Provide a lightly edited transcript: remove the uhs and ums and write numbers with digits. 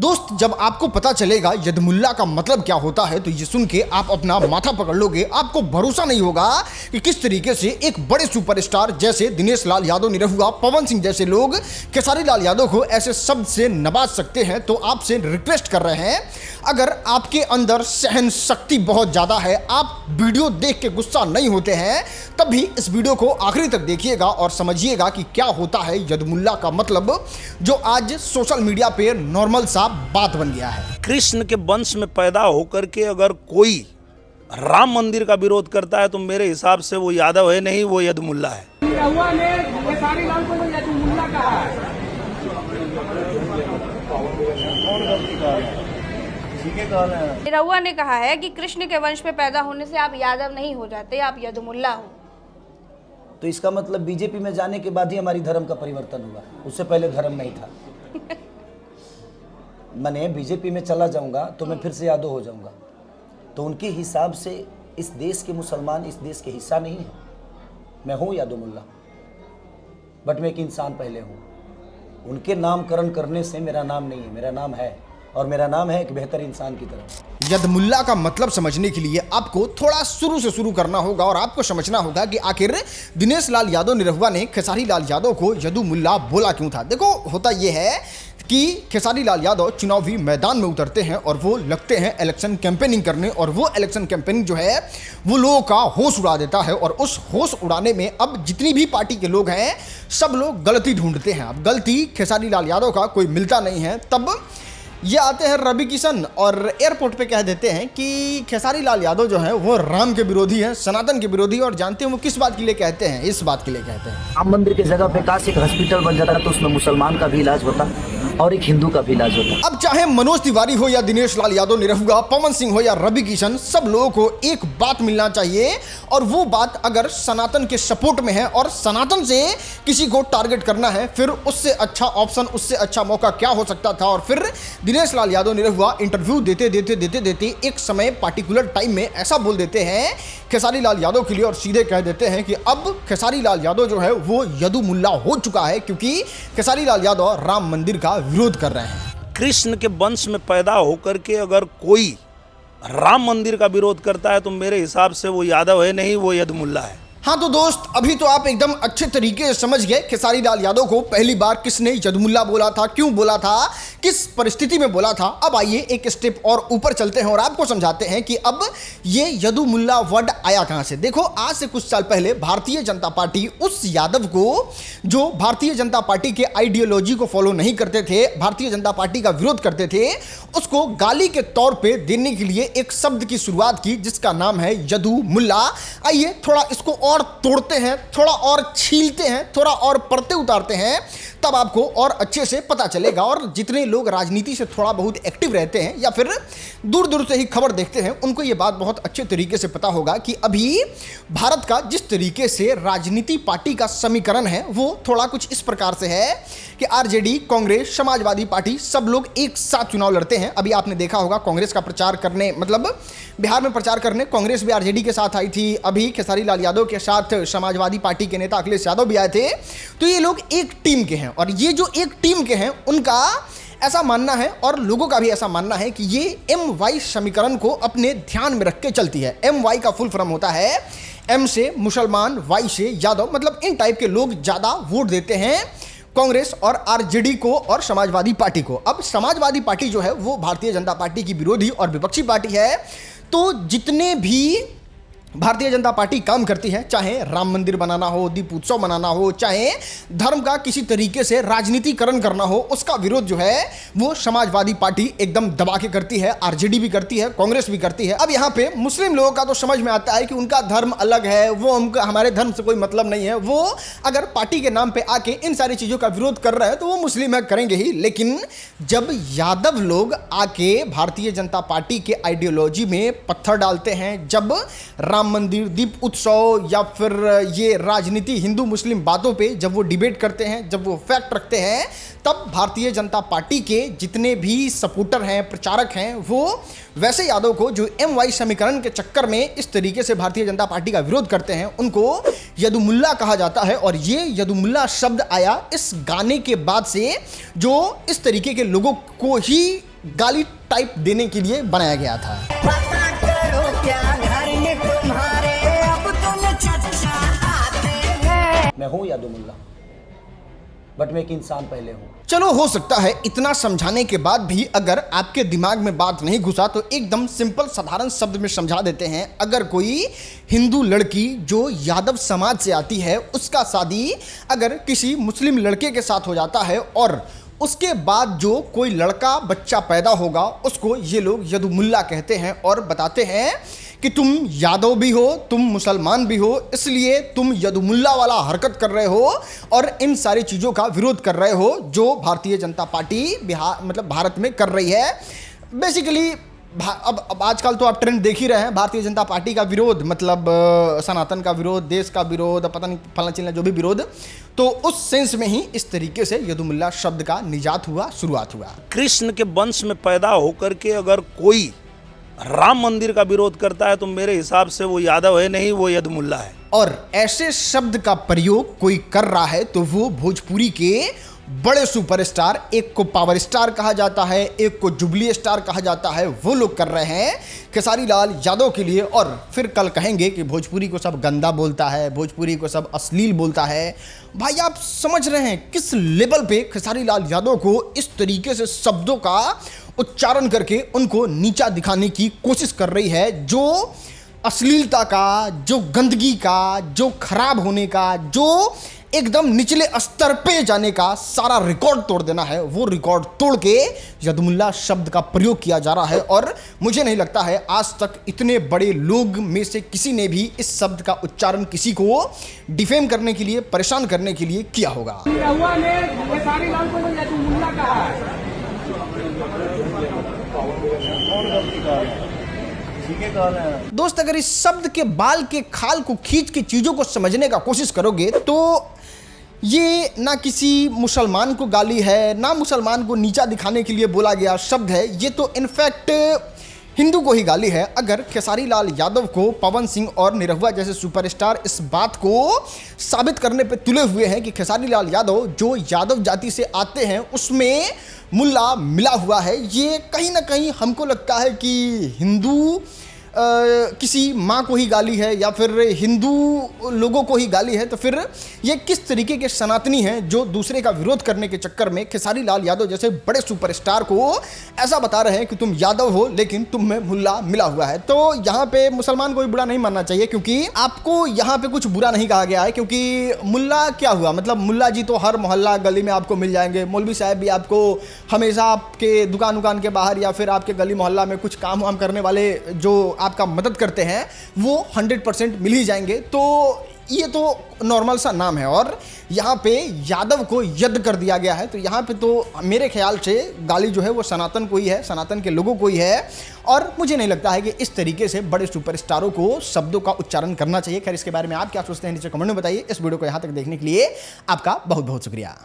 दोस्त, जब आपको पता चलेगा यदमुल्ला का मतलब क्या होता है तो ये सुन के आप अपना माथा पकड़ लोगे। आपको भरोसा नहीं होगा कि किस तरीके से एक बड़े सुपरस्टार जैसे दिनेश लाल यादव, निरहुआ, पवन सिंह जैसे लोग खेसारी लाल यादव को ऐसे शब्द से नवाज सकते हैं। तो आपसे रिक्वेस्ट कर रहे हैं, अगर आपके अंदर सहन शक्ति बहुत ज़्यादा है, आप वीडियो देख के गुस्सा नहीं होते हैं, तब भी इस वीडियो को आखिरी तक देखिएगा और समझिएगा कि क्या होता है यदमुल्ला का मतलब, जो आज सोशल मीडिया पे नॉर्मल सा बात बन गया है। कृष्ण के वंश में पैदा होकर के अगर कोई राम मंदिर का विरोध करता है तो मेरे हिसाब से वो यादव है नहीं, वो यदमुल्ला है। निरहुआ ने खेसारी लाल को यदमुल्ला कहा है। निरहुआ ने कहा है कि कृष्ण के वंश में पैदा होने से आप यादव नहीं हो जाते, आप यदमुल्ला हो। तो इसका मतलब बीजेपी में जाने के बाद ही हमारी धर्म का परिवर्तन हुआ, उससे पहले धर्म नहीं था। मैंने बीजेपी में चला जाऊंगा तो मैं फिर से यादव हो जाऊंगा। तो उनके हिसाब से इस देश के मुसलमान इस देश के हिस्सा नहीं है। मैं हूँ यादवमुल्ला, बट मैं एक इंसान पहले हूँ। उनके नामकरण करने से मेरा नाम नहीं है, मेरा नाम है, और मेरा नाम है एक बेहतर इंसान की तरह। यदमुल्ला का मतलब समझने के लिए आपको थोड़ा शुरू से शुरू करना होगा और आपको समझना होगा कि आखिर दिनेश लाल यादव, निरहुआ ने खेसारी लाल यादव को यदुमुल्ला बोला क्यों था। देखो, होता यह है कि खेसारी लाल यादव चुनावी मैदान में उतरते हैं और वो लगते हैं इलेक्शन कैंपेनिंग करने, और वो इलेक्शन कैंपेनिंग जो है वो लोगों का होश उड़ा देता है। और उस होश उड़ाने में अब जितनी भी पार्टी के लोग हैं सब लोग गलती ढूंढते हैं। अब गलती खेसारी लाल यादव का कोई मिलता नहीं है। तब ये आते हैं रवि किशन और एयरपोर्ट पे कह देते हैं कि खेसारी लाल यादव जो है वो राम के विरोधी हैं, सनातन के विरोधी। और जानते हैं वो किस बात के लिए कहते हैं? इस बात के लिए कहते हैं, राम मंदिर की जगह पे काश एक हॉस्पिटल बन जाता तो उसमें मुसलमान का भी इलाज होता और एक हिंदू का भी इलाज होता। अब चाहे मनोज तिवारी हो या दिनेश लाल यादव, निरहुआ, पवन सिंह हो या रवि किशन, सब लोगों को एक बात मिलना चाहिए, और वो बात अगर सनातन के सपोर्ट में है और सनातन से किसी को टारगेट करना है, फिर उससे अच्छा ऑप्शन, उससे अच्छा मौका क्या हो सकता था। और फिर दिनेश लाल यादव, निरहुआ इंटरव्यू देते एक समय पार्टिकुलर टाइम में ऐसा बोल देते हैं खेसारी लाल यादव के लिए, और सीधे कह देते हैं कि अब खेसारी लाल यादव जो है वो यदुमुल्ला हो चुका है, क्योंकि खेसारी लाल यादव राम मंदिर का विरोध कर रहे हैं। कृष्ण के वंश में पैदा होकर के अगर कोई राम मंदिर का विरोध करता है तो मेरे हिसाब से वो यादव है नहीं, वो यदमुल्ला है। हाँ तो दोस्त, अभी तो आप एकदम अच्छे तरीके से समझ गए खेसारी लाल यादव को पहली बार किसने यदमुल्ला बोला था, क्यों बोला था, किस परिस्थिति में बोला था। अब आइए एक स्टेप और ऊपर चलते हैं और आपको समझाते हैं कि अब ये यदुमुल्ला वर्ड आया कहाँ से। देखो, आज से कुछ साल पहले भारतीय जनता पार्टी उस यादव को जो भारतीय जनता पार्टी के आइडियोलॉजी को फॉलो नहीं करते थे, भारतीय जनता पार्टी का विरोध करते थे, उसको गाली के तौर पर देने के लिए एक शब्द की शुरुआत की जिसका नाम है यदुमुल्ला। आइए थोड़ा इसको और तोड़ते हैं, थोड़ा और छीलते हैं, थोड़ा और परते उतारते हैं, तब आपको और अच्छे से पता चलेगा। और जितने लोग राजनीति से थोड़ा बहुत एक्टिव रहते हैं या फिर दूर दूर से ही खबर देखते हैं, उनको ये बात बहुत अच्छे तरीके से पता होगा कि अभी भारत का जिस तरीके से राजनीति पार्टी का समीकरण है वो थोड़ा कुछ इस प्रकार से है कि आरजेडी, कांग्रेस, समाजवादी पार्टी सब लोग एक साथ चुनाव लड़ते हैं। अभी आपने देखा होगा कांग्रेस का प्रचार करने, मतलब बिहार में प्रचार करने कांग्रेस भी आरजेडी के साथ आई थी। अभी खेसारी लाल यादव के साथ समाजवादी पार्टी के नेता अखिलेश यादव भी आए थे। तो ये लोग एक टीम के हैं, और ये जो एक टीम के हैं उनका ऐसा मानना है और लोगों का भी ऐसा मानना है कि ये MY समीकरण को अपने ध्यान में रख के चलती है। MY का फुल फॉर्म होता है M से मुसलमान, Y से यादव, मतलब इन टाइप के लोग ज़्यादा वोट देते हैं कांग्रेस और आरजेडी को और समाजवादी पार्टी को। अब समाजवादी पार्टी जो है वो भारतीय जनता पार्टी की विरोधी और विपक्षी पार्टी है। तो जितने भी भारतीय जनता पार्टी काम करती है, चाहे राम मंदिर बनाना हो, दीप उत्सव मनाना हो, चाहे धर्म का किसी तरीके से राजनीतिकरण करना हो, उसका विरोध जो है वो समाजवादी पार्टी एकदम दबा के करती है, आरजेडी भी करती है, कांग्रेस भी करती है। अब यहाँ पे मुस्लिम लोगों का तो समझ में आता है कि उनका धर्म अलग है, वो हमारे धर्म से कोई मतलब नहीं है। वो अगर पार्टी के नाम पे आके इन सारी चीज़ों का विरोध कर रहे हैं तो वो मुस्लिम है, करेंगे ही। लेकिन जब यादव लोग आके भारतीय जनता पार्टी के आइडियोलॉजी में पत्थर डालते हैं, जब राम मंदिर, दीप उत्सव या फिर ये राजनीति, हिंदू मुस्लिम बातों पे जब वो डिबेट करते हैं, जब वो फैक्ट रखते हैं, तब भारतीय जनता पार्टी के जितने भी सपोर्टर हैं, प्रचारक हैं, वो वैसे यादव को जो MY समीकरण के चक्कर में इस तरीके से भारतीय जनता पार्टी का विरोध करते हैं, उनको यदुमुल्ला कहा जाता है। और ये यदुमुल्ला शब्द आया इस गाने के बाद से, जो इस तरीके के लोगों को ही गाली टाइप देने के लिए बनाया गया था। पता करो क्या घर में तुम्हारे, अब तुम चचा आते हैं। मैं हूँ यादुमुल्ला, बट मैं एक इंसान पहले हूँ। चलो, हो सकता है इतना समझाने के बाद भी अगर आपके दिमाग में बात नहीं घुसा तो एकदम सिंपल साधारण शब्द में समझा देते हैं। अगर कोई हिंदू लड़की जो यादव समाज से आती है, उसका शादी अगर किसी मुस्लिम लड़के के साथ हो जाता है और उसके बाद जो कोई लड़का बच्चा पैदा होगा, उसको ये लोग यदुमुल्ला कहते हैं और बताते हैं कि तुम यादव भी हो, तुम मुसलमान भी हो, इसलिए तुम यदुमुल्ला वाला हरकत कर रहे हो और इन सारी चीज़ों का विरोध कर रहे हो जो भारतीय जनता पार्टी भारत में कर रही है। बेसिकली अब आजकल तो आप ट्रेंड देख ही रहे हैं, भारतीय जनता पार्टी का विरोध मतलब सनातन का विरोध, देश का विरोध, पता नहीं फलना चिलना जो भी विरोध, तो उस सेंस में ही इस तरीके से यदुमुल्ला शब्द का निजात हुआ, शुरुआत हुआ। कृष्ण के वंश में पैदा होकर के अगर कोई राम मंदिर का विरोध करता है तो मेरे हिसाब से वो यादव है नहीं, वो यदुमुल्ला है। और ऐसे शब्द का प्रयोग कोई कर रहा है तो वो भोजपुरी के बड़े सुपरस्टार, एक को पावर स्टार कहा जाता है, एक को जुबली स्टार कहा जाता है, वो लोग कर रहे हैं खेसारी लाल यादव के लिए। और फिर कल कहेंगे कि भोजपुरी को सब गंदा बोलता है, भोजपुरी को सब अश्लील बोलता है। भाई, आप समझ रहे हैं किस लेवल पे खेसारी लाल यादव को इस तरीके से शब्दों का उच्चारण करके उनको नीचा दिखाने की कोशिश कर रही है। जो अश्लीलता का, जो गंदगी का, जो खराब होने का, जो एकदम निचले स्तर पे जाने का सारा रिकॉर्ड तोड़ देना है, वो रिकॉर्ड तोड़ के यदुमुल्ला शब्द का प्रयोग किया जा रहा है। और मुझे नहीं लगता है आज तक इतने बड़े लोग में से किसी ने भी इस शब्द का उच्चारण किसी को डिफेम करने के लिए, परेशान करने के लिए किया होगा। निरहुआ ने खेसारी लाल को यदुमुल्ला कहा है। दोस्त, अगर इस शब्द के बाल के खाल को खींच के चीजों को समझने का कोशिश करोगे तो ये ना किसी मुसलमान को गाली है, ना मुसलमान को नीचा दिखाने के लिए बोला गया शब्द है। ये तो इनफैक्ट हिंदू को ही गाली है। अगर खेसारी लाल यादव को पवन सिंह और निरहुआ जैसे सुपरस्टार इस बात को साबित करने पे तुले हुए हैं कि खेसारी लाल यादव जो यादव जाति से आते हैं उसमें मुल्ला मिला हुआ है, ये कहीं ना कहीं हमको लगता है कि हिंदू किसी माँ को ही गाली है या फिर हिंदू लोगों को ही गाली है। तो फिर ये किस तरीके के सनातनी हैं जो दूसरे का विरोध करने के चक्कर में खेसारी लाल यादव जैसे बड़े सुपरस्टार को ऐसा बता रहे हैं कि तुम यादव हो लेकिन तुम में मुल्ला मिला हुआ है। तो यहाँ पे मुसलमान को भी बुरा नहीं मानना चाहिए क्योंकि आपको यहाँ पे कुछ बुरा नहीं कहा गया है। क्योंकि मुल्ला क्या हुआ, मतलब मुल्ला जी तो हर मोहल्ला गली में आपको मिल जाएंगे। मौलवी साहब भी आपको हमेशा आपके दुकान के बाहर या फिर आपके गली मोहल्ला में कुछ काम वाम करने वाले जो आपका मदद करते हैं वो 100% मिल ही जाएंगे। तो ये तो नॉर्मल सा नाम है और यहाँ पे यादव को यद कर दिया गया है। तो यहाँ पे तो मेरे ख्याल से गाली जो है वो सनातन को ही है, सनातन के लोगों को ही है। और मुझे नहीं लगता है कि इस तरीके से बड़े सुपरस्टारों को शब्दों का उच्चारण करना चाहिए। खैर, इसके बारे में आप क्या सोचते हैं नीचे कमेंट में बताइए। इस वीडियो को यहाँ तक देखने के लिए आपका बहुत बहुत शुक्रिया।